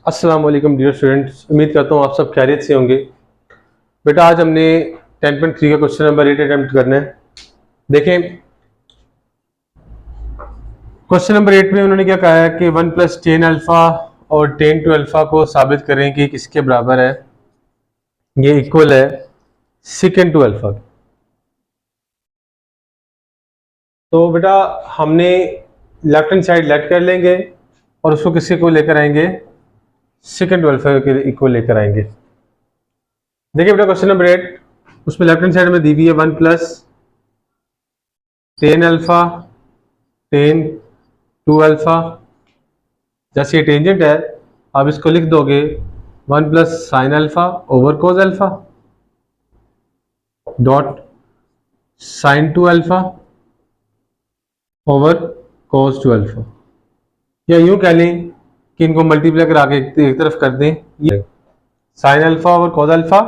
अस्सलाम वालेकुम dear students, उम्मीद करता हूँ आप सब खैरियत से होंगे। बेटा आज हमने 10.3 का क्वेश्चन नंबर 8 अटेम्प्ट करना है। देखें क्वेश्चन नंबर 8 में उन्होंने क्या कहा है कि 1 + 10 अल्फा और 10 टू अल्फा को साबित करें कि किसके बराबर है, ये इक्वल है सेकेंड टू अल्फा। तो बेटा हमने लेफ्ट हैंड साइड लेट कर लेंगे और उसको किसके को लेकर आएंगे, सेकेंड टू अल्फा के इक्वल लेकर आएंगे। देखिए बेटा क्वेश्चन नंबर 8, उसमें लेफ्ट हैंड साइड में दी हुई है 1 + 10 अल्फा 10 टू अल्फा। जैसे ये टेंजेंट है आप इसको लिख दोगे 1 + sin alpha over cos alpha dot sin 2 alpha over cos 2 alpha, या यूं कह लें कि इनको मल्टीप्लाई करा के एक तरफ कर दें, ये sin alpha over cos alpha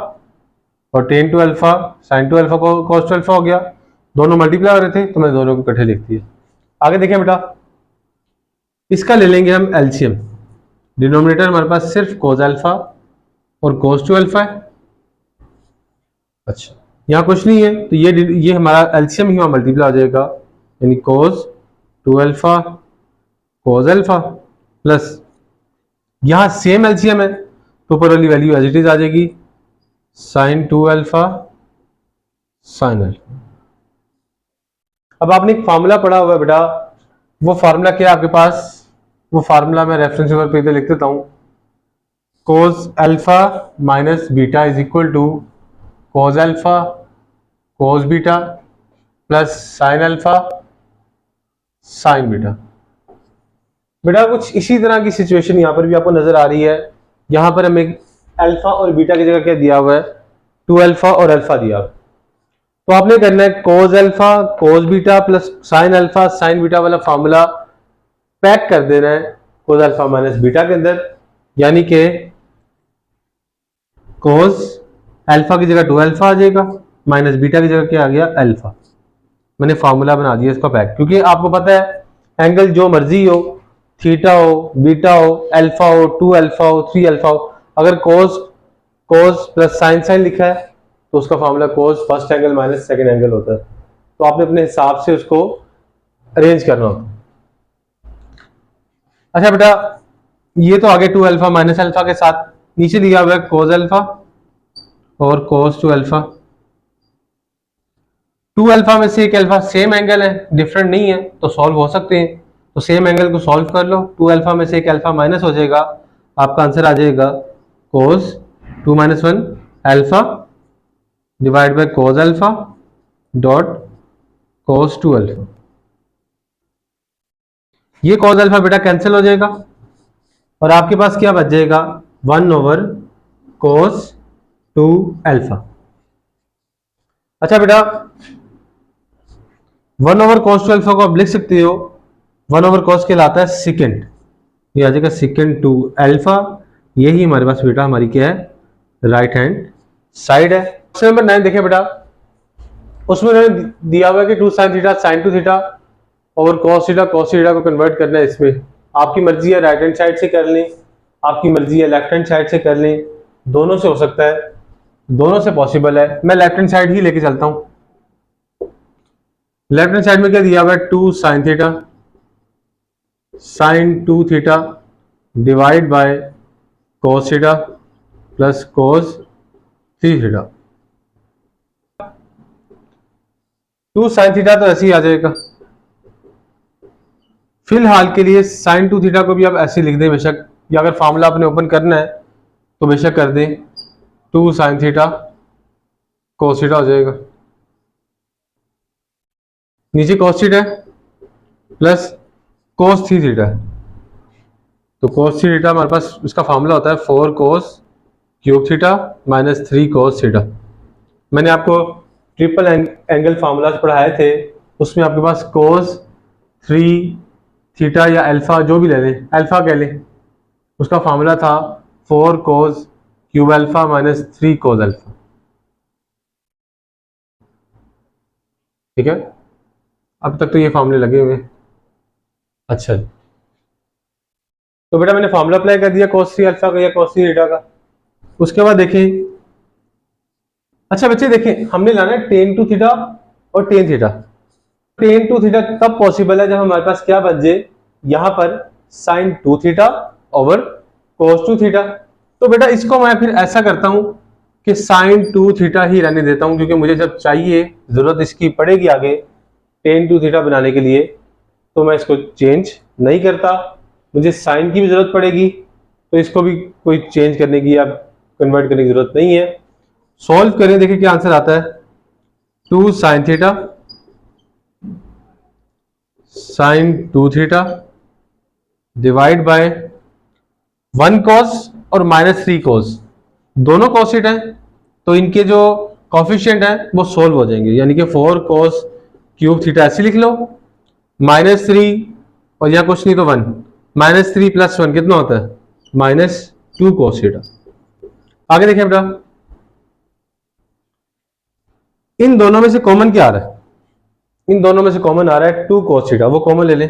और 10 टू अल्फा sin 2 अल्फा को cos 2 अल्फा हो गया। दोनों मल्टीप्लाई हो रहे थे तो मैंने दोनों को इकट्ठे लिख दिया। आगे देखें बेटा, इसका ले लेंगे हम एलसीएम। डिनोमिनेटर हमारे पास सिर्फ cos अल्फा और cos 2 अल्फा है। अच्छा यहाँ कुछ नहीं है तो ये हमारा एलसीएम ही मल्टीप्लाई हो जाएगा, यानी cos 2 alpha cos alpha plus यहाँ सेम एलसीएम है तो ऊपर वाली वैल्यू एज इट इज आ जाएगी sin 2 अल्फा sin अल्फा। अब आपने एक फार्मूला पढ़ा हुआ है बेटा, वो फार्मूला क्या है आपके पास, वो फार्मूला मैं रेफरेंस पेपर पे लिख देता हूँ। cos alpha minus beta is equal to cos alpha cos beta plus sin alpha sin beta. बेटा कुछ इसी तरह की सिचुएशन यहाँ पर भी आपको नजर आ रही है। यहाँ पर हमें अल्फा और बीटा की जगह क्या दिया हुआ है, 2 अल्फा और अल्फा दिया हुआ है। तो आपने करना है cos alpha cos beta plus sin alpha sin beta वाला फार्मूला पैक कर देना है cos अल्फा माइनस बीटा के अंदर, यानी कि cos अल्फा की जगह 2 अल्फा आ जाएगा माइनस बीटा की जगह क्या आ गया अल्फा। मैंने फार्मूला बना दिया इसका पैक, क्योंकि आपको पता है एंगल जो मर्जी हो, थीटा हो बीटा हो अल्फा हो 2 अल्फा हो 3 अल्फा हो, अगर cos प्लस sin लिखा है तो उसका formula cos first angle minus second angle होता है। तो आपने अपने हिसाब से उसको अरेंज करना होता है। अच्छा बेटा ये तो आगे 2 अल्फा माइनस अल्फा के साथ, नीचे दिया हुआ है cos अल्फा और cos 2 अल्फा। 2 अल्फा में से एक अल्फा सेम एंगल है, डिफरेंट नहीं है, तो सॉल्व हो सकते हैं। तो सेम एंगल को सॉल्व कर लो, 2 अल्फा में से एक अल्फा माइनस हो जाएगा, आपका आंसर आ जाएगा cos 2 - 1 alpha divide by cos alpha dot cos 2 alpha. ये cos अल्फा बेटा कैंसिल हो जाएगा और आपके पास क्या बच जाएगा 1 ओवर cos 2 अल्फा। अच्छा बेटा 1 ओवर cos 2 अल्फा को आप लिख सकते हो, 1 ओवर cos कहलाता है सेकेंड, ये आ जाएगा सेकेंड 2 अल्फा। यही हमारे पास बेटा हमारी क्या है राइट हैंड साइड है। क्वेश्चन नंबर 9 देखें बेटा, उसमें उन्होंने दिया हुआ है कि 2 sin थीटा sin 2 थीटा और cos थीटा को कन्वर्ट करना है इसमें। आपकी मर्जी है राइट हैंड साइड से कर लें, आपकी मर्जी है लेफ्ट हैंड साइड से कर लें, दोनों से हो सकता है, दोनों से पॉसिबल है। मैं लेफ्ट हैंड साइड ही लेके चलता हूं। लेफ्ट हैंड साइड में क्या दिया हुआ है 2 sin theta sin 2 theta divide bye cos theta plus cos 3 theta. 2 sin theta तो ऐसे ही आ जाएगा, फिलहाल के लिए sin 2 थीटा को भी आप ऐसे लिख दें बेशक, या अगर फार्मूला आपने ओपन करना है तो बेशक कर दें 2 sin थीटा cos थीटा हो जाएगा, नीचे cos theta plus cos 3 theta. तो cos 3 थीटा हमारे पास इसका फार्मूला होता है 4 cos cube theta minus 3 cos theta. मैंने आपको ट्रिपल एंगल फार्मूला पढ़ाए थे, उसमें आपके पास cos 3 थीटा या अल्फा जो भी ले लें, अल्फा कह लें, उसका फार्मूला था 4 cos cube alpha minus 3 cos alpha. ठीक है, अब तक तो ये फार्मूले लगे हुए। अच्छा तो बेटा मैंने फॉर्मूला अप्लाई कर दिया cos 3 अल्फा का या cos 3 थीटा का। उसके बाद देखें, अच्छा बच्चे देखें, हमने लाना है tan 2 थीटा और tan थीटा। tan 2 थीटा तब पॉसिबल है जब हमारे पास क्या बन जाए, यहां पर sin 2 theta over cos 2 theta. तो बेटा इसको मैं फिर ऐसा करता हूं कि sin 2 थीटा ही रहने देता हूं, क्योंकि मुझे जब चाहिए, जरूरत इसकी पड़ेगी आगे tan 2 थीटा बनाने के लिए, तो मैं इसको चेंज नहीं करता। मुझे साइन की भी जरूरत पड़ेगी तो इसको भी कोई चेंज करने की या कन्वर्ट करने की जरूरत नहीं है। सॉल्व करें, देखिए क्या आंसर आता है। 2 sin theta sin 2 theta divide bye 1 cos और -3 cos, दोनों कॉसिट हैं तो इनके जो कॉफिशिएंट हैं वो सोल्व हो जाएंगे, यानी कि 4 cos क्यूब थीटा ऐसे लिख लो, -3 और यहाँ कुछ नहीं तो 1, -3 + 1 कितना होता है, -2 cos थीटा। आगे देखें बेटा, इन दोनों में से कॉमन क्या आ रहा है, इन दोनों में से कॉमन आ रहा है 2 cos थीटा, वो कॉमन ले लें।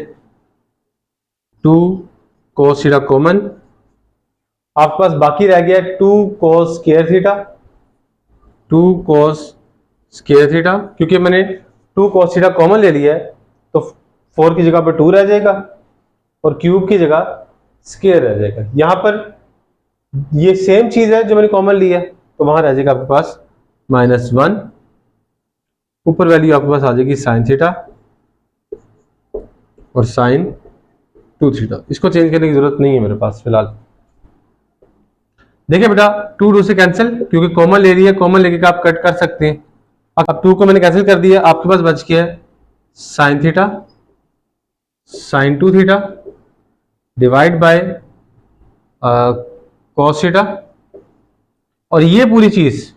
2 cos थीटा कॉमन, आपके पास बाकी रह गया 2 cos square theta, 2 cos square theta, क्योंकि मैंने 2 cos थीटा कॉमन ले लिया है तो 4 की जगह पर 2 रह जाएगा और क्यूब की जगह स्क्वायर रह जाएगा। यहां पर ये सेम चीज है जो मैंने कॉमन ली है, तो वहां रह जाएगा आपके पास -1, ऊपर वैल्यू आपके पास आ जाएगी sin थीटा और sin 2 थीटा। इसको चेंज करने की जरूरत नहीं है मेरे पास फिलहाल। देखिए बेटा 2 2 से कैंसिल, क्योंकि कॉमन ले रही है, कॉमन लेके आप कट कर सकते हैं। अब 2 को मैंने कैंसिल कर दिया, आपके पास बच गया है sin theta sin 2 theta divide bye cos theta, और ये पूरी चीज,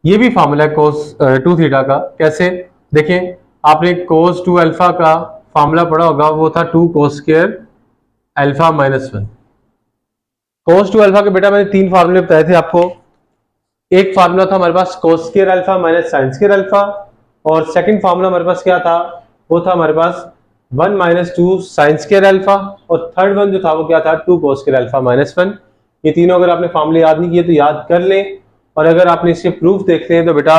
ये भी फॉर्मूला है cos 2 थीटा का। कैसे देखें, आपने cos 2 अल्फा का फॉर्मूला पढ़ा होगा, वो था 2 cos square alpha -1। cos 2 alpha के बेटा मैंने 3 फार्मूले बताए थे आपको। एक फार्मूला था हमारे पास cos square alpha minus sin square alpha, और सेकंड फार्मूला हमारे पास क्या था, वो था हमारे पास 1 - 2 sin स्क्वायर अल्फा, और थर्ड वन जो था वो क्या था 2 cos स्क्वायर अल्फा -1। ये तीनों अगर आपने फार्मूले याद नहीं किए तो याद कर लें, और अगर आपने इसके प्रूफ देखते हैं तो बेटा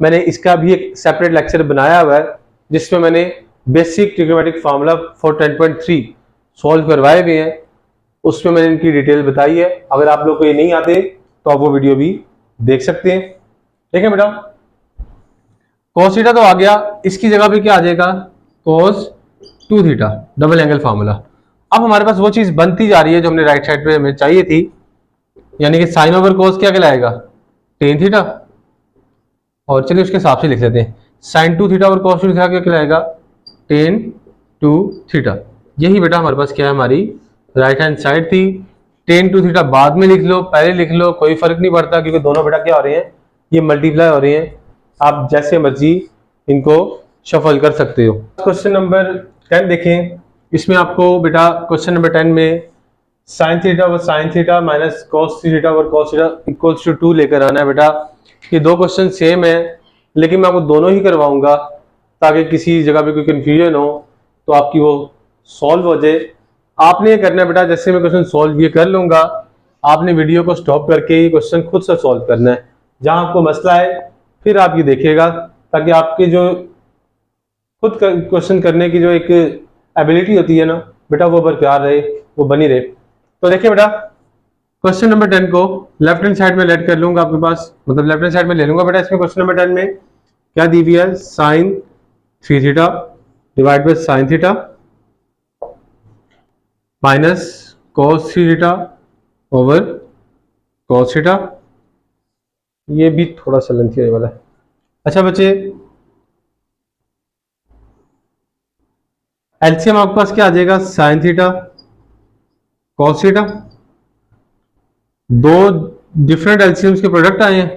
मैंने इसका भी एक सेपरेट लेक्चर बनाया हुआ है जिसमें मैंने basic trigonometric formula for 10.3 solve करवाए हुए हैं, उसमें मैंने इनकी डिटेल बताई है। अगर आप लोग को ये नहीं आते तो आप वो वीडियो भी देख सकते हैं। ठीक है बेटा, cos थीटा तो आ गया, इसकी जगह पे क्या आ जाएगा cos 2 theta double angle formula. अब हमारे पास वो चीज बनती जा रही है जो हमने राइट साइड पे हमें चाहिए थी, यानी कि साइन ओवर cos क्या कहलाएगा tan थीटा, और चलिए उसके हिसाब से लिख लेते हैं sin 2 थीटा और cos 2 थीटा क्या कहलाएगा tan 2 थीटा। यही बेटा हमारे पास क्या है, हमारी राइट हैंड साइड थी। tan 2 थीटा बाद में लिख लो, पहले लिख लो, कोई फर्क नहीं पड़ता, क्योंकि दोनों बेटा क्या हो रहे हैं, ये मल्टीप्लाई हो रहे हैं। आप जैसे मर्जी इनको शफल कर सकते हो। क्वेश्चन नंबर 10 देखें, इसमें आपको बेटा क्वेश्चन नंबर 10 में sin थीटा और sin theta minus cos theta और cos थीटा इक्वल्स टू 2 लेकर आना है बेटा। ये दो क्वेश्चन सेम है, लेकिन मैं आपको दोनों ही करवाऊंगा ताकि किसी जगह पे कोई कंफ्यूजन हो तो आपकी वो सॉल्व हो जाए। आपने ये करना है बेटा, जैसे मैं क्वेश्चन सॉल्व ये कर लूंगा, आपने वीडियो को स्टॉप करके ये क्वेश्चन खुद से सॉल्व करना है। जहां आपको मसला है फिर आप ये देखिएगा, ताकि आपके जो खुद क्वेश्चन करने की जो एक एबिलिटी होती है ना बेटा, वो बरकरार रहे, वो बनी रहे। तो देखिए बेटा, क्वेश्चन नंबर 10 को लेफ्ट हैंड साइड में लेट कर लूंगा आपके पास, मतलब लेफ्ट हैंड साइड में ले लूंगा बेटा। इसमें क्वेश्चन नंबर 10 में क्या दी हुई है, sin 3 theta divide bye sin theta minus cos 3 theta over cos theta. ये भी थोड़ा सा लेंथी होने वाला है। अच्छा बच्चे, एलसीएम आपके पास क्या आ जाएगा, sin थीटा cos थीटा। दो डिफरेंट एलसीएम्स के प्रोडक्ट आए हैं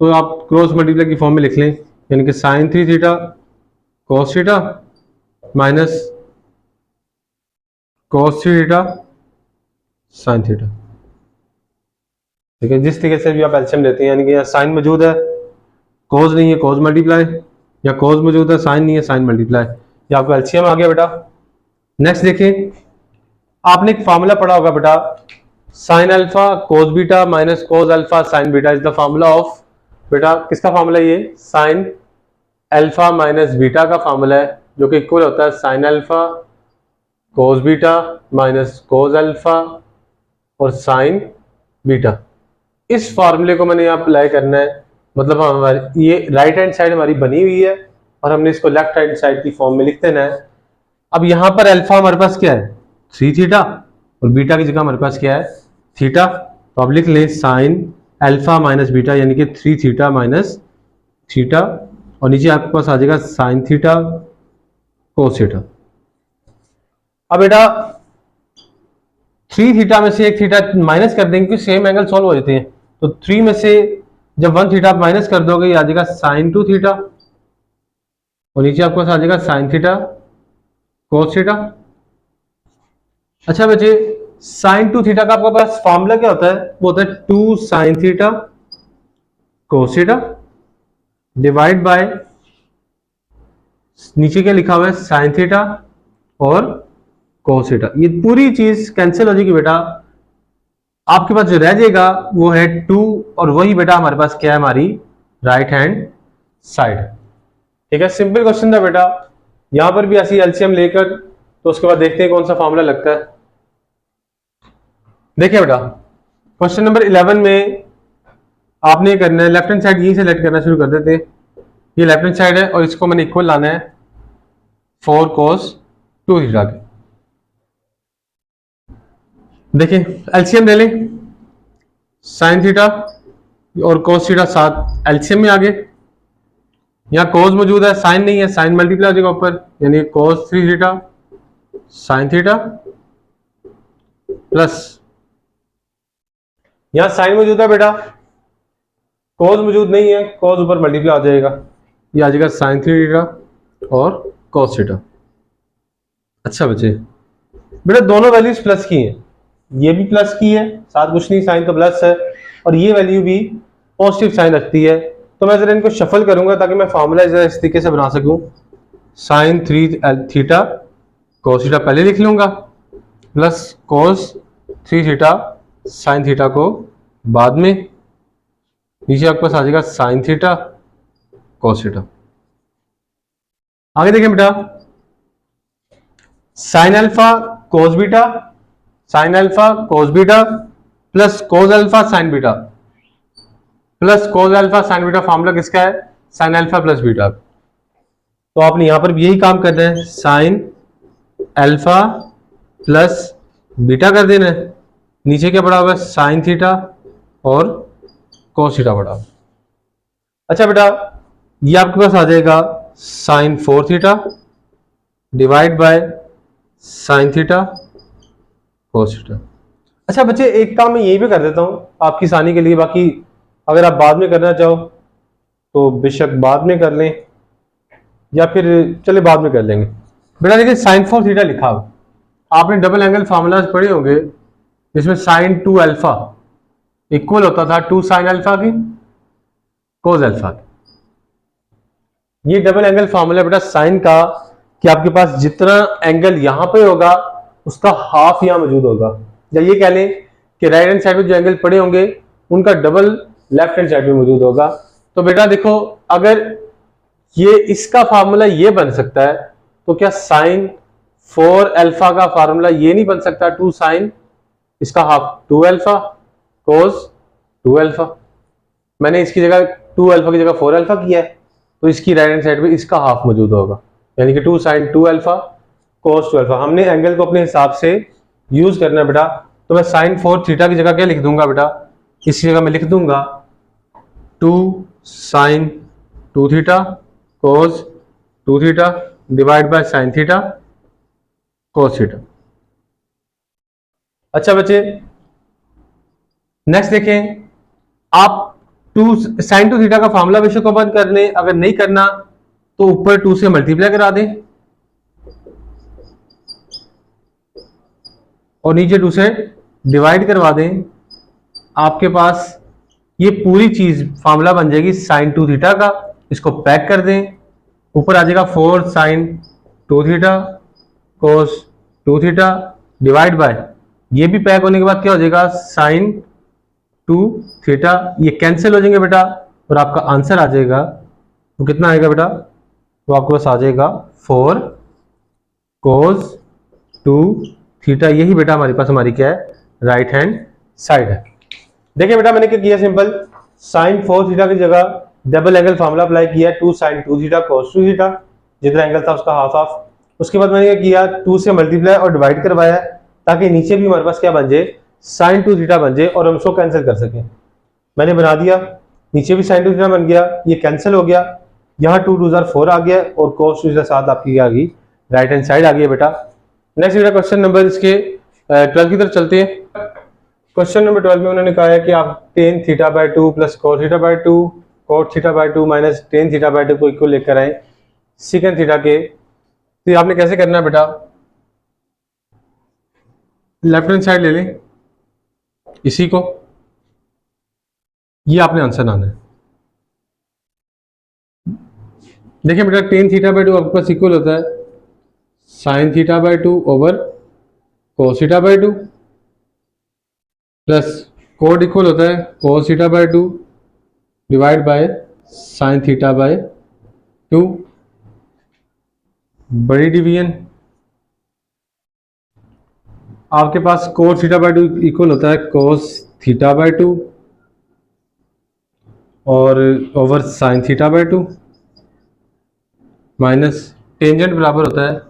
तो आप क्रॉस मल्टीप्लाई की फॉर्म में लिख लें, यानी कि sin 3 theta cos theta minus cos 3 theta sin theta. ठीक है, जिस तरीके से भी आप एलसीएम लेते हैं, यानी कि यहाँ साइन मौजूद है cos नहीं है cos मल्टीप्लाई, या cos मौजूद है साइन नहीं है साइन मल्टीप्लाई, ये आपका एलसीएम आ गया बेटा। नेक्स्ट देखें, आपने एक फॉर्मूला पढ़ा होगा बेटा, sine alpha cos beta minus cos alpha sign beta is the formula of, बेटा किसका फॉर्मूला है ये, साइन अल्फा माइनस बीटा का फॉर्मूला है, जो कि इक्वल होता है sine alpha cos beta minus cos alpha और साइन बीटा। इस फॉर्मूले को मैंने यहाँ अप्लाई करना है, मतलब हमारी ये राइट हैंड साइड हमारी बनी हुई है और हमने इसको लेफ्ट हैंड साइड की फॉर्म में लिख देना है। अब यहाँ पर अल्फा हमारे पास क्या है, 3 थीटा, और बीटा की जगह हमारे पास क्या है, थीटा। तो अब लिख लें साइन अल्फा माइनस बीटा यानी कि 3 थीटा माइनस थीटा, और नीचे आपके पास आ जाएगा साइन थीटा कोस थीटा। अब बेटा 3 थीटा में से एक थीटा माइनस कर देंगे क्योंकि सेम एंगल सॉल्व हो जाते हैं। तो 3 में से जब 1 थीटा माइनस कर दोगे ये आ जाएगा साइन 2 थीटा, और नीचे आपके पास आ जाएगा साइन थीटा कोस थीटा। अच्छा बच्चे, साइन 2 थीटा का आपके पास फॉर्मूला क्या होता है, वो होता है 2 sign theta cos theta divide bye, नीचे क्या लिखा हुआ है, साइन थीटा और कोस थीटा। ये पूरी चीज कैंसिल हो जाएगी बेटा, आपके पास जो रह जाएगा वो है 2, और वही बेटा हमारे पास क्या है, हमारी राइट हैंड साइड। ठीक है, सिंपल क्वेश्चन था बेटा। यहां पर भी ऐसी एलसीएम लेकर तो उसके बाद देखते हैं कौन सा फॉर्मूला लगता है। देखिए बेटा, क्वेश्चन नंबर 11 में आपने करना है, लेफ्ट हैंड साइड यही सेलेक्ट करना शुरू कर देते हैं। ये लेफ्ट हैंड साइड है और इसको मैंने इक्वल लाना है 4 cos 2 थीटा के। देखिए एलसीएम ले लें, साइन थीटा और कोस थीटा साथ एलसीएम में आ गए। यहाँ कोस मौजूद है, साइन नहीं है, साइन मल्टीप्लाई हो जाएगा ऊपर, यानी कोस 3 थीटा साइन थीटा प्लस, यहाँ साइन मौजूद है बेटा, कोस मौजूद नहीं है, कोस ऊपर मल्टीप्लाई हो जाएगा, ये आ जाएगा साइन 3 थीटा और कोस थीटा। अच्छा बच्चे, बेटा दोनों वैल्यूज प्लस की हैं, ये भी प्लस की है, साथ कुछ नहीं, साइन तो प्लस है, और ये वैल्यू भी पॉजिटिव साइन रखती है। तो मैं जरा इनको शफल करूंगा ताकि मैं फॉर्मूला इस तरीके से बना सकूं, साइन 3 थीटा कोस थीटा पहले लिख लूंगा plus cos 3 theta sine theta को बाद में, नीचे आपके पास आ जाएगा साइन थीटा कोस थीटा। आगे देखें बेटा, sine alpha cos beta, sine alpha cos beta plus cos alpha sign beta, plus cos alpha sign beta formula किसका है, साइन अल्फा प्लस बीटा। तो आपने यहां पर भी यही काम करना है, साइन अल्फा प्लस बीटा कर देना है, नीचे क्या पड़ा हुआ है, साइन थीटा और कोस थीटा पड़ा। अच्छा बेटा, ये आपके पास आ जाएगा sine 4 theta divide by sine theta cos theta. अच्छा बच्चे, एक काम मैं यही भी कर देता हूं आपकी आसानी के लिए, बाकी अगर आप बाद में करना चाहो तो बेशक बाद में कर लें, या फिर चले बाद में कर लेंगे। बेटा देखिए, साइन 4 थीटा लिखा हो, आपने डबल एंगल फार्मूलाज पढ़े होंगे, जिसमें साइन 2 अल्फा इक्वल होता था 2 साइन अल्फा की कोस अल्फा की। ये डबल एंगल फार्मूला बेटा साइन का, कि आपके पास जितना एंगल यहां पे होगा उसका हाफ यहां मौजूद होगा, या ये कह लें कि राइट हैंड साइड में जो एंगल पड़े होंगे उनका डबल लेफ्ट हैंड साइड में मौजूद होगा। तो बेटा देखो, अगर ये इसका फार्मूला ये बन सकता है, तो क्या साइन 4 अल्फा का फार्मूला ये नहीं बन सकता, 2 साइन इसका हाफ 2 अल्फा कोस 2 अल्फा। मैंने इसकी जगह 2 अल्फा की जगह 4 अल्फा किया है, तो इसकी राइट हैंड साइड में इसका हाफ मौजूद होगा, यानी कि 2 साइन 2 अल्फा कोस 2 अल्फा। हमने एंगल को अपने हिसाब से यूज करना है बेटा। तो मैं साइन 4 थीटा की जगह क्या लिख दूंगा बेटा, इसी जगह मैं लिख दूंगा 2 sine 2 theta cos 2 theta divide by sine theta cos theta. अच्छा बच्चे, नेक्स्ट देखें, आप 2 साइन 2 थीटा का फार्मूला बेशक को बंद कर लें, अगर नहीं करना तो ऊपर 2 से मल्टीप्लाई करा दें और नीचे 2 से डिवाइड करवा दें। आपके पास ये पूरी चीज फार्मूला बन जाएगी साइन 2 थीटा का। इसको पैक कर दें, ऊपर आ जाएगा 4 sine 2 theta cos 2 theta divide by, ये भी पैक होने के बाद क्या हो जाएगा साइन 2 थीटा, ये कैंसिल हो जाएंगे बेटा और आपका आंसर आ जाएगा, तो कितना आएगा बेटा, तो आपके पास आ जाएगा 4 cos 2 थीटा। यही बेटा हमारे पास हमारी क्या है, राइट हैंड साइड है। देखिए बेटा मैंने क्या किया, सिंपल साइन 4 थीटा की जगह डबल एंगल फॉर्मूला अप्लाई किया, 2 sin 2 थीटा cos 2 थीटा, जितना एंगल था उसका हाफ हाफ। उसके बाद मैंने क्या किया, 2 से मल्टीप्लाई और डिवाइड करवाया ताकि नीचे भी हमारे पास क्या बन जाए, साइन 2 थीटा बन जाए और हम उसको कैंसिल कर सकें। मैंने बना दिया, नीचे भी साइन 2 थीटा बन गया, ये कैंसिल हो गया, यहाँ 2 2 4 आ गया और cos 2 7 आपकी आ गई, राइट हैंड साइड आ गई बेटा। नेक्स्ट बेटा क्वेश्चन नंबर इसके 12 की तरफ चलते हैं। क्वेश्चन नंबर 12 में उन्होंने कहा है कि आप tan theta by 2 plus cos theta by 2 cot theta by 2 minus tan theta by 2 को इक्वल लेकर आए सेकंड थीटा के। तो ये आपने कैसे करना है बेटा, लेफ्ट हैंड साइड ले लें इसी को, ये आपने आंसर आना है। देखिए बेटा टेन थीटा बाई 2 आपके पास इक्वल होता है sine theta by 2 over cos theta by 2 plus code equal होता है cos theta by 2 divide by sine theta by 2, बड़ी डिवीजन आपके पास cos थीटा बाई 2 इक्वल होता है cos थीटा बाई 2 और over sine theta by 2 minus tangent बराबर होता है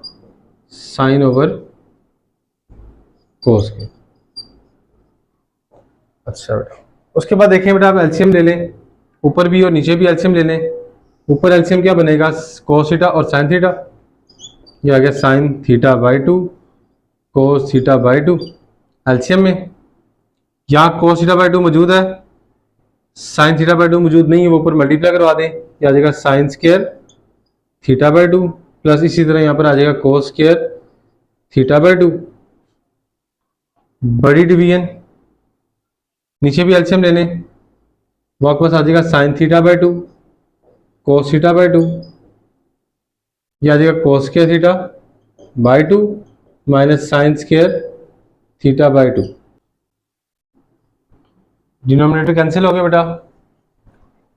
साइन ओवर cos के। अच्छा बेटा उसके बाद देखिए बेटा आप एलसीएम ले लें, ऊपर भी और नीचे भी एलसीएम ले लें। ऊपर एलसीएम क्या बनेगा, cos थीटा और साइन थीटा, ये आ गया sine theta by 2 cos theta by 2। LCM में यहाँ cos थीटा बाई 2 मौजूद है, साइन थीटा बाई 2 मौजूद नहीं है, वो ऊपर मल्टीप्लाई करवा दें, ये आ जाएगा sign square theta by 2 plus इसी तरह यहाँ पर आ जाएगा cos स्क्वायर थीटा बाई 2, बड़ी डिवीजन नीचे भी एलसीएम ले लें, वो आपके पास आ जाएगा sine theta by 2 cos theta by 2, ये आ जाएगा cos square theta by 2 minus sign square theta by 2। Denominator cancel हो गया बेटा।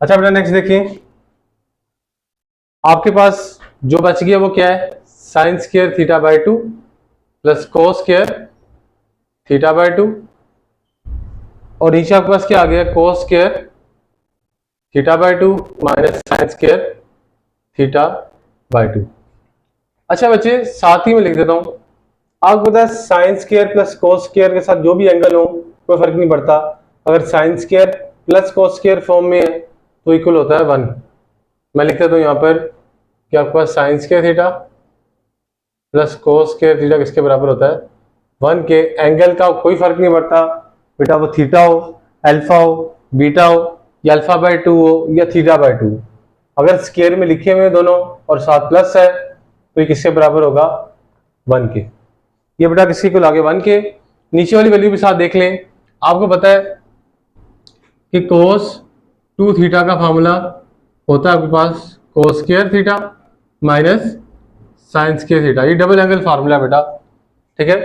अच्छा बेटा नेक्स्ट देखिए, आपके पास जो बच गया वो क्या है, sign square theta by 2 plus cos square theta by 2 और नीचे आपके पास क्या आ गया, cos square theta by 2 minus sign square theta by 2। अच्छा बच्चे साथ ही में लिख देता हूं, आपको पता है sine square plus cos square के साथ जो भी एंगल हो कोई फर्क नहीं पड़ता, अगर sine square plus cos square form में है तो इक्वल होता है 1। मैं लिख देता हूं यहाँ पर कि आपके पास sine square theta plus cos square theta किसके बराबर होता है 1 के। एंगल का कोई फर्क नहीं पड़ता बेटा, वो थीटा हो, अल्फा हो, बीटा हो या अल्फा बाई 2 हो या थीटा बाई 2, अगर स्क्वायर में लिखे हुए दोनों और साथ प्लस है तो ये किसके बराबर होगा 1 के। ये बेटा किसके को लागे 1 के। नीचे वाली वैल्यू भी साथ देख लें, आपको पता है कि cos 2 थीटा का फार्मूला होता है आपके पास cos square theta minus sign square theta, ये डबल एंगल फार्मूला बेटा, ठीक है।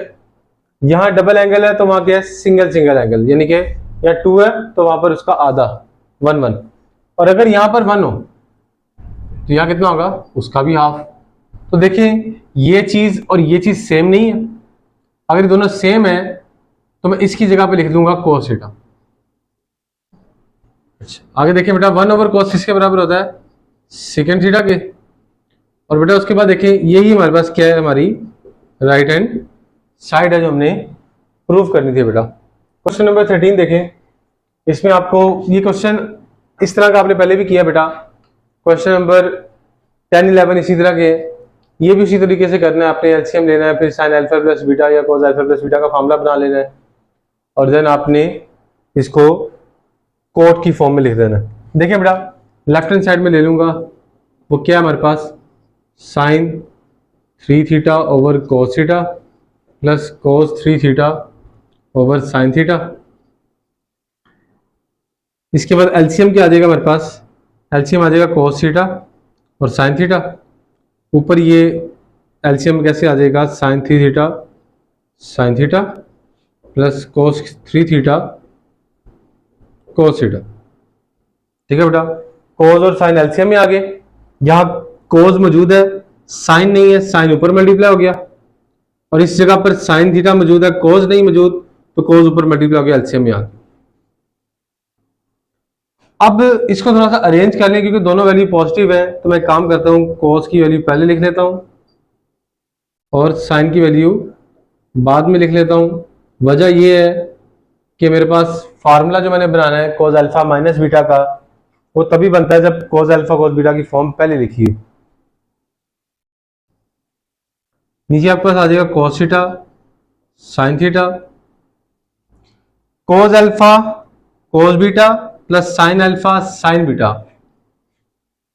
यहाँ डबल एंगल है तो वहां क्या है, सिंगल सिंगल एंगल, यानी कि या 2 है तो वहां पर उसका आधा 1 1, और अगर यहाँ पर 1 हो तो यहाँ कितना होगा, उसका भी हाफ। तो देखिए ये चीज और ये चीज सेम नहीं है, अगर ये दोनों सेम है तो मैं इसकी जगह पे लिख दूंगा cos थीटा। अच्छा आगे देखिए बेटा 1 ओवर cos किसके बराबर होता है, सेकंड थीटा के। और बेटा उसके बाद देखिए यही हमारे पास क्या है, हमारी राइट हैंड साइड है जो हमने प्रूव करनी थी बेटा। क्वेश्चन नंबर 13 देखें, इसमें आपको ये क्वेश्चन इस तरह का आपने पहले भी किया बेटा, क्वेश्चन नंबर 10 11 इसी तरह के, ये भी उसी तरीके से करना है, आपने एलसीएम लेना है, फिर साइन अल्फा प्लस बीटा या cos अल्फा प्लस बीटा का फार्मूला बना लेना है और देन आपने इसको कोट की फॉर्म में लिख देना है। देखिए बेटा लेफ्ट हैंड साइड में ले लूंगा, वो क्या है हमारे पास sine 3 theta over cos theta plus cos 3 theta over sine theta. इसके बाद एलसीएम क्या आ जाएगा हमारे पास, एलसीएम आ जाएगा cos थीटा और साइन थीटा, ऊपर ये एलसीएम कैसे आ जाएगा sine 3 theta sine theta plus cos 3 theta cos theta. ठीक है बेटा, कोस और साइन एलसीएम में आ गए। यहाँ कोस मौजूद है, साइन नहीं है, साइन ऊपर मल्टीप्लाई हो गया, और इस जगह पर साइन थीटा मौजूद है, कोस नहीं मौजूद, तो कोस ऊपर मल्टीप्लाई हो गया, एलसीएम में आ गया। अब इसको थोड़ा सा अरेंज कर लें, क्योंकि दोनों वैल्यू पॉजिटिव है, तो मैं काम करता हूँ, कोस की वैल्यू पहले लिख लेता हूँ और साइन की वैल्यू बाद में लिख लेता हूँ। वजह यह है कि मेरे पास फार्मूला जो मैंने बनाना है कोस अल्फा माइनस बीटा का, वो तभी बनता है जब कोस अल्फा कोस बीटा की फॉर्म पहले लिखी है। नीचे आपके पास आ जाएगा cos theta sine theta, cos alpha cos beta plus sine alpha sign beta.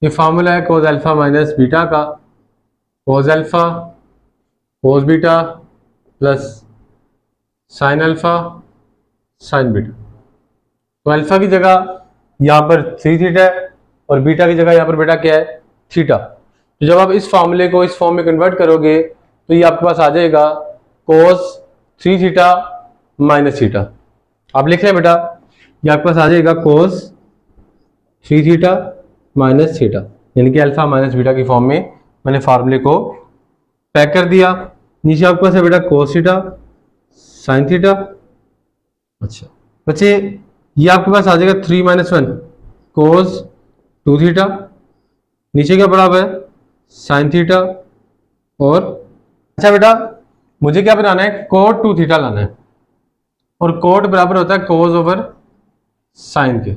ये फार्मूला है कोस अल्फा माइनस बीटा का, cos alpha cos beta plus sine alpha sign beta. तो अल्फा की जगह यहां पर 3 थीटा है और बीटा की जगह यहां पर बेटा क्या है, थीटा। तो जब आप इस फार्मूले को इस फॉर्म में कन्वर्ट करोगे तो ये आपके पास आ जाएगा कोस 3 थीटा माइनस थीटा। आप लिख लें बेटा, ये आपके पास आ जाएगा कोस 3 थीटा माइनस थीटा, यानी कि अल्फा माइनस बीटा की फॉर्म में मैंने फार्मूले को पैक कर दिया। नीचे आपके पास है बेटा कोस थीटा साइन थीटा। अच्छा बच्चे, ये आपके पास आ जाएगा 3 - 1 कोस 2 थीटा, नीचे क्या पड़ा हुआ है साइन थीटा, और अच्छा बेटा मुझे क्या बनाना है, कोट 2 थीटा लाना है, और कोट बराबर होता है कोस ओवर साइन के।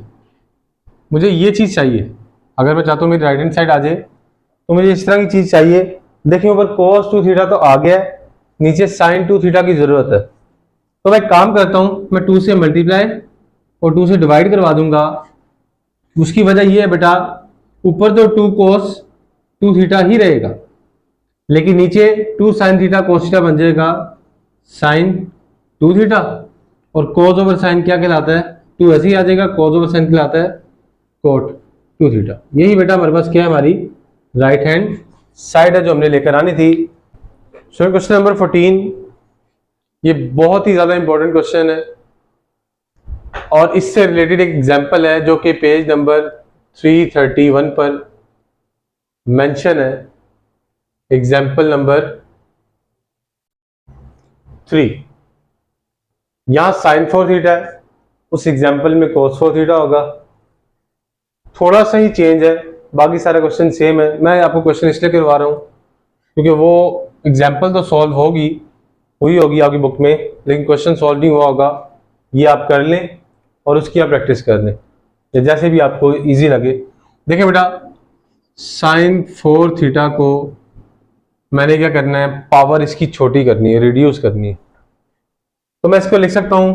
मुझे ये चीज चाहिए, अगर मैं चाहता हूँ मेरी राइट हैंड साइड आ जाए तो मुझे इस तरह की चीज चाहिए। देखिए ऊपर कोस 2 थीटा तो आ गया है, नीचे साइन 2 थीटा की जरूरत है। तो मैं काम करता हूं, मैं 2 से मल्टीप्लाई और 2 से डिवाइड करवा दूंगा। उसकी वजह यह है बेटा, ऊपर तो 2 कोस 2 थीटा ही रहेगा, लेकिन नीचे 2 साइन थीटा कोस थीटा बन जाएगा साइन 2 थीटा, और कोस ओवर साइन क्या कहलाता है, 2 ऐसे ही आ जाएगा, कोस ओवर साइन कहलाता है कोट 2 थीटा। यही बेटा हमारे पास क्या है, हमारी राइट हैंड साइड है जो हमने लेकर आनी थी। सो क्वेश्चन नंबर 14, ये बहुत ही ज्यादा इंपॉर्टेंट क्वेश्चन है और इससे रिलेटेड एक एग्जांपल है जो कि पेज नंबर 331 पर मेंशन है। एग्जांपल नंबर 3, यहां साइन 4 थीटा है, उस एग्जांपल में कोस 4 थीटा होगा। थोड़ा सा ही चेंज है, बाकी सारा क्वेश्चन सेम है। मैं आपको क्वेश्चन इसलिए करवा रहा हूं क्योंकि वो एग्जांपल तो सॉल्व हुई होगी आपकी बुक में, लेकिन क्वेश्चन सॉल्व नहीं हुआ होगा। ये आप कर लें और उसकी आप प्रैक्टिस कर लें, या जैसे भी आपको इजी लगे। देखिए बेटा, साइन 4 थीटा को मैंने क्या करना है, पावर इसकी छोटी करनी है, रिड्यूस करनी है। तो मैं इसको लिख सकता हूं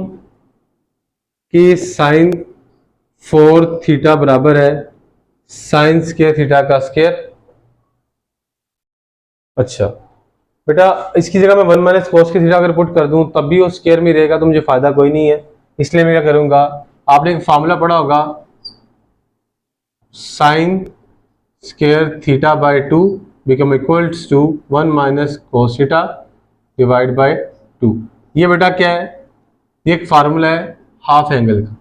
कि साइन 4 थीटा बराबर है साइन स्क्वायर थीटा का स्क्वायर। अच्छा बेटा, इसकी जगह मैं 1 माइनस कोस के थीटा अगर पुट कर दूं तब भी वो स्क्वायर में रहेगा, तो मुझे फायदा कोई नहीं है। इसलिए मैं क्या करूंगा, आपने एक फार्मूला पढ़ा होगा, sine square theta by 2 become equals to 1 minus cos theta divide by 2। ये बेटा क्या है, ये एक फार्मूला है हाफ एंगल का।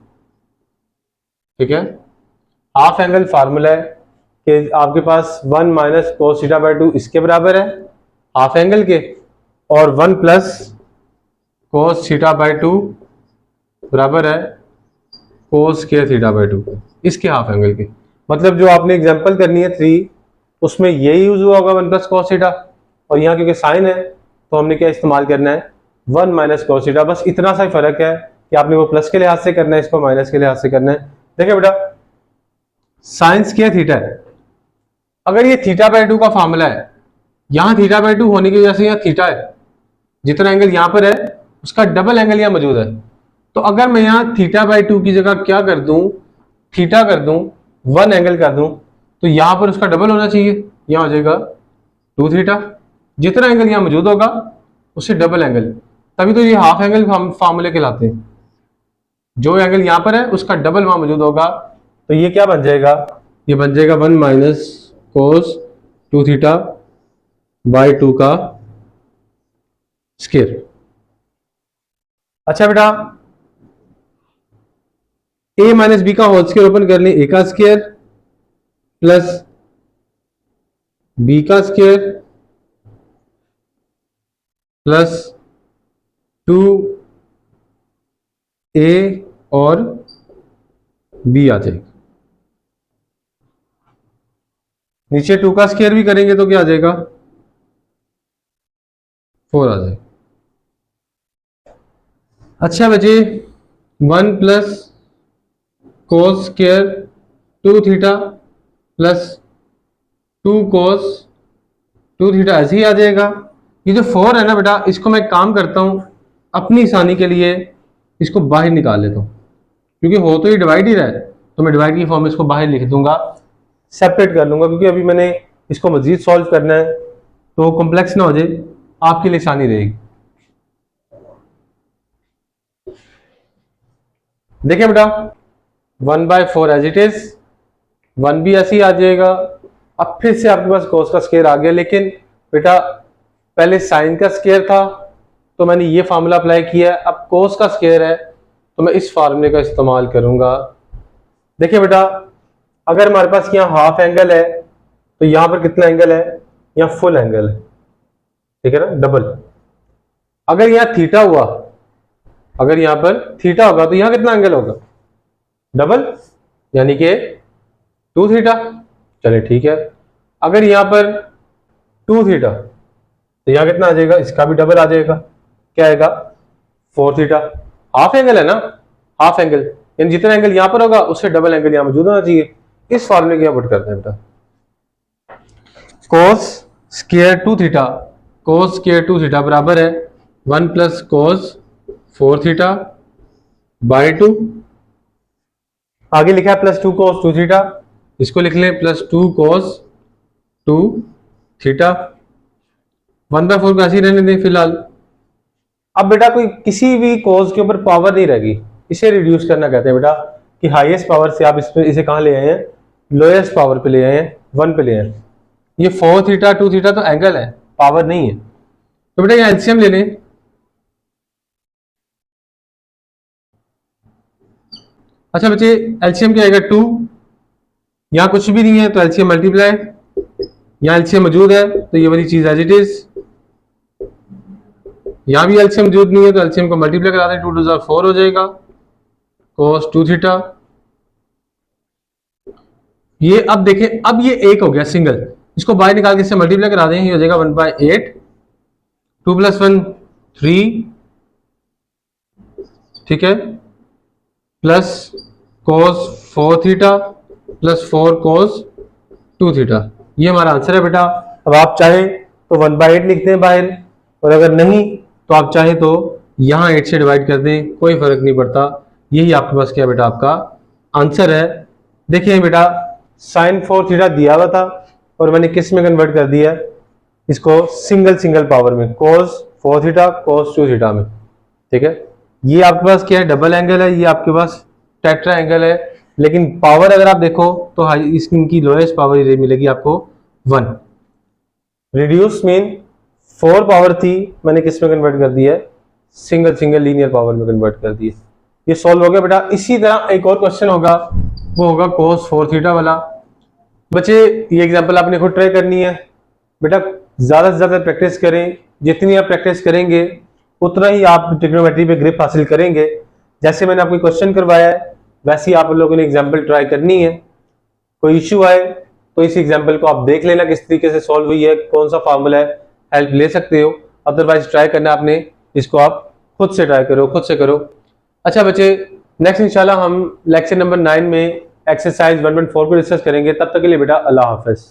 ठीक है, हाफ एंगल फार्मूला है कि आपके पास 1 माइनस कोस थीटा बाय 2 इसके बराबर है हाफ एंगल के, और 1 प्लस कोस थीटा बाय 2 बराबर है कोस स्क्वायर थीटा बाय 2 इसके हाफ एंगल के। मतलब जो आपने एग्जांपल करनी है 3, उसमें यही यूज हुआ होगा 1 प्लस कोस थीटा, और यहाँ क्योंकि साइन है तो हमने क्या इस्तेमाल करना है 1 माइनस कोस थीटा। बस इतना सा ही फर्क है कि आपने वो प्लस के लिहाज से करना है, इसको माइनस के लिहाज से करना है। देखिए बेटा, साइन स्क्वायर थीटा है, अगर ये थीटा बाय 2 का फार्मूला है, यहां थीटा बाय 2 होने की वजह से यहाँ थीटा है, जितना एंगल यहां पर है उसका डबल एंगल यहां मौजूद है। तो अगर मैं यहाँ थीटा बाय 2 की जगह क्या कर दूं, थीटा कर दूं, 1 एंगल कर दूं, तो यहां पर उसका डबल होना चाहिए, यहां हो जाएगा 2 थीटा। जितना एंगल यहां मौजूद होगा उससे डबल एंगल, तभी तो ये हाफ एंगल फार्मूले कहलाते हैं। जो एंगल यहां पर है उसका डबल वहां मौजूद होगा, तो ये क्या बन जाएगा, ये बन जाएगा 1 माइनस कोस 2 थीटा बाय 2 का स्क्वायर। अच्छा बेटा, a माइनस बी का होल स्क्वायर ओपन कर लें, a का स्क्वायर प्लस b का स्क्वायर प्लस 2a और b आ जाएगा। नीचे 2 का स्क्वायर भी करेंगे तो क्या आ जाएगा, 4 आ जाएगा। अच्छा बचे 1 plus cos square 2 theta plus 2 कोस 2 थीटा, ऐसे ही आ जाएगा। ये जो 4 है ना बेटा, इसको मैं काम करता हूं अपनी आसानी के लिए, इसको बाहर निकाल लेता हूं, क्योंकि हो तो ये डिवाइड ही रहा है, तो मैं डिवाइड की फॉर्म में इसको बाहर लिख दूंगा, सेपरेट कर लूंगा, क्योंकि अभी मैंने इसको मजीद सॉल्व करना है तो कॉम्प्लेक्स ना हो जाए, आपके लिए आसानी रहेगी। देखिए बेटा 1/4 एज इट इज, 1 भी ऐसे ही आ जाएगा। अब फिर से आपके पास कोस का स्क्वायर आ गया, लेकिन बेटा पहले साइन का स्क्वायर था तो मैंने ये फार्मूला अप्लाई किया है, अब कोस का स्क्वायर है तो मैं इस फार्मूले का इस्तेमाल करूंगा। देखिए बेटा, अगर हमारे पास यहाँ हाफ एंगल है तो यहां पर कितना एंगल है, यहाँ फुल एंगल है, ठीक है ना, डबल। अगर यहाँ थीटा हुआ, अगर यहां पर थीटा होगा तो यहां कितना एंगल होगा, डबल, यानी कि 2 थीटा। चले ठीक है, अगर यहां पर 2 थीटा तो यहां कितना आ जाएगा, इसका भी डबल आ जाएगा, क्या आएगा, 4 थीटा। हाफ एंगल है ना, हाफ एंगल यानी जितना एंगल यहां पर होगा उससे डबल एंगल यहां मौजूद होना चाहिए। इस फॉर्मूले को पुट करते हैं बेटा, cos square 2 theta, cos square 2 theta बराबर है 1 प्लस कोस 4 थीटा बाई 2, आगे लिखा है प्लस 2 कोस 2 थीटा, इसको लिख लें प्लस 2 कोस 2 थीटा। 1/4 का ऐसे ही रहने दें फिलहाल। अब बेटा कोई किसी भी कोस के ऊपर पावर नहीं रहेगी, इसे रिड्यूस करना कहते हैं बेटा, कि हाईएस्ट पावर से आप इसे कहां ले आए हैं, लोएस्ट पावर पे ले आए हैं, 1 पे ले आए हैं। ये 4 थीटा 2 थीटा तो एंगल है, पावर नहीं है, तो बेटा ये एलसीएम ले लें। अच्छा बच्चे, एलसीएम क्या आएगा, 2, यहां कुछ भी नहीं है तो एलसीएम मल्टीप्लाई, यहां एलसीएम मौजूद है तो ये वाली चीज एज इट इज, यहां भी एलसीएम मौजूद नहीं है तो एलसीएम को मल्टीप्लाई करा दें, 2 2 जा 4 हो जाएगा, कोस 2 थीटा। ये अब देखें, अब ये एक हो गया सिंगल, इसको बाहर निकाल के इससे मल्टीप्लाई करा दें, ये हो जाएगा 1/8, 2 + 1 3, ठीक है, प्लस कोस 4 थीटा प्लस 4 कोस 2 थीटा। ये हमारा आंसर है बेटा। अब आप चाहें तो 1/8 लिख दें बाहर, और अगर नहीं तो आप चाहें तो यहां 8 से डिवाइड कर दें, कोई फर्क नहीं पड़ता। यही आपके पास क्या बेटा आपका आंसर है। देखिए बेटा, साइन 4 थीटा दिया हुआ था और मैंने किस में कन्वर्ट कर दिया, इसको सिंगल पावर में, कोस 4 थीटा कोस 2 थीटा में, ठीक है। ये आपके पास क्या है, डबल एंगल है, ये आपके पास टेट्रा एंगल है, लेकिन पावर अगर आप देखो तो इनकी लोएस्ट पावर मिलेगी आपको 1। रिड्यूस मीन 4 पावर थी, मैंने किस में कन्वर्ट कर दिया है, सिंगल लीनियर पावर में कन्वर्ट कर दिया। ये सॉल्व हो गया बेटा। इसी तरह एक और क्वेश्चन होगा, वो होगा कोस 4 थीटा वाला। बच्चे ये एग्जांपल आपने खुद ट्राई करनी है बेटा, ज्यादा से ज्यादा प्रैक्टिस करें, जितनी आप प्रैक्टिस करेंगे उतना ही आप ट्रिग्नोमेट्री पे ग्रिप हासिल करेंगे। जैसे मैंने आपको क्वेश्चन करवाया है वैसे ही आप लोगों ने एग्जांपल ट्राई करनी है। कोई इश्यू आए तो इस एग्जांपल को आप देख लेना किस तरीके से सॉल्व हुई है, कौन सा फार्मूला है, हेल्प ले सकते हो, अदरवाइज ट्राई करना आपने, इसको आप खुद से ट्राई करो, खुद से करो। अच्छा बच्चे, नेक्स्ट इंशाल्लाह हम लेक्चर नंबर 9 में एक्सरसाइज 1.4 को डिस्कस करेंगे। तब तक के लिए बेटा अल्लाह हाफिज।